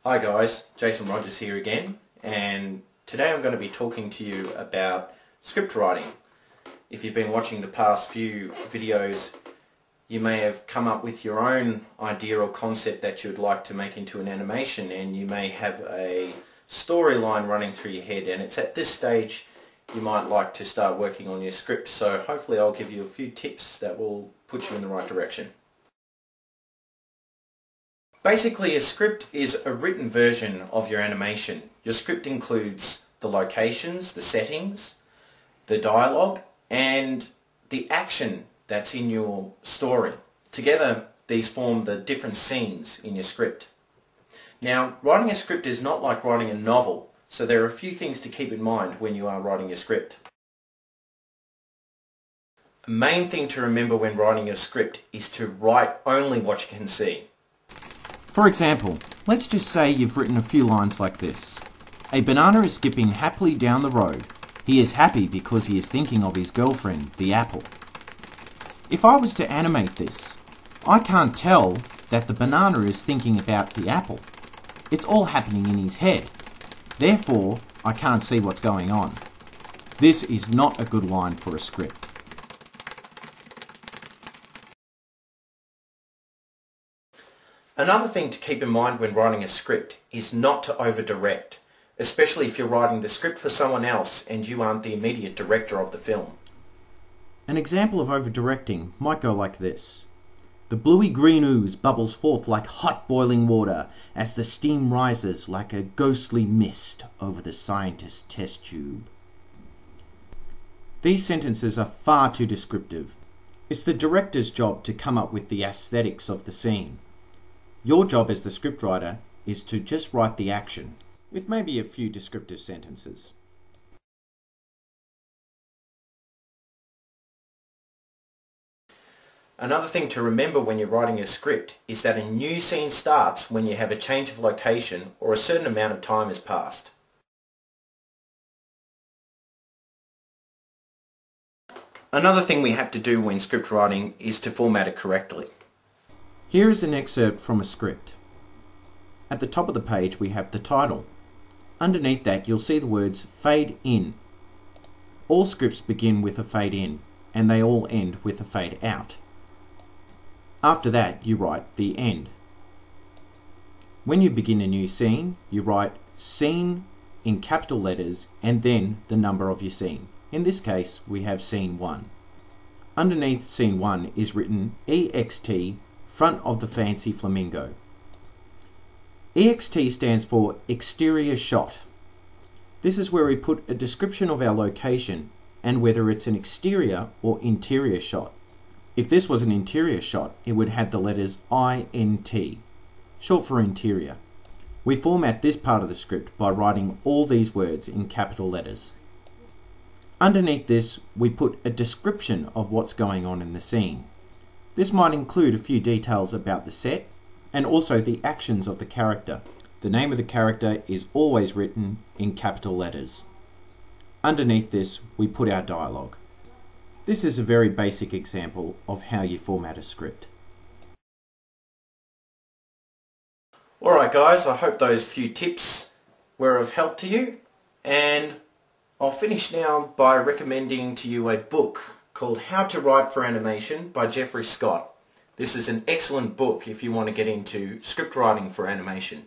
Hi guys, Jason Rodgers here again, and today I'm going to be talking to you about script writing. If you've been watching the past few videos, you may have come up with your own idea or concept that you'd like to make into an animation, and you may have a storyline running through your head, and it's at this stage you might like to start working on your script. So hopefully I'll give you a few tips that will put you in the right direction. Basically, a script is a written version of your animation. Your script includes the locations, the settings, the dialogue, and the action that's in your story. Together, these form the different scenes in your script. Now, writing a script is not like writing a novel, so there are a few things to keep in mind when you are writing your script. The main thing to remember when writing your script is to write only what you can see. For example, let's just say you've written a few lines like this. A banana is skipping happily down the road. He is happy because he is thinking of his girlfriend, the apple. If I was to animate this, I can't tell that the banana is thinking about the apple. It's all happening in his head. Therefore, I can't see what's going on. This is not a good line for a script. Another thing to keep in mind when writing a script is not to over-direct, especially if you're writing the script for someone else and you aren't the immediate director of the film. An example of over-directing might go like this. The bluey-green ooze bubbles forth like hot boiling water as the steam rises like a ghostly mist over the scientist's test tube. These sentences are far too descriptive. It's the director's job to come up with the aesthetics of the scene. Your job as the scriptwriter is to just write the action, with maybe a few descriptive sentences. Another thing to remember when you're writing a script is that a new scene starts when you have a change of location or a certain amount of time has passed. Another thing we have to do when script writing is to format it correctly. Here is an excerpt from a script. At the top of the page we have the title. Underneath that you'll see the words fade in. All scripts begin with a fade in, and they all end with a fade out. After that you write the end. When you begin a new scene, you write scene in capital letters and then the number of your scene. In this case we have scene 1. Underneath scene 1 is written EXT, front of the fancy flamingo. EXT stands for exterior shot. This is where we put a description of our location and whether it's an exterior or interior shot. If this was an interior shot, it would have the letters INT, short for interior. We format this part of the script by writing all these words in capital letters. Underneath this, we put a description of what's going on in the scene. This might include a few details about the set and also the actions of the character. The name of the character is always written in capital letters. Underneath this, we put our dialogue. This is a very basic example of how you format a script. Alright guys, I hope those few tips were of help to you, and I'll finish now by recommending to you a book called How to Write for Animation by Jeffrey Scott. This is an excellent book if you want to get into script writing for animation.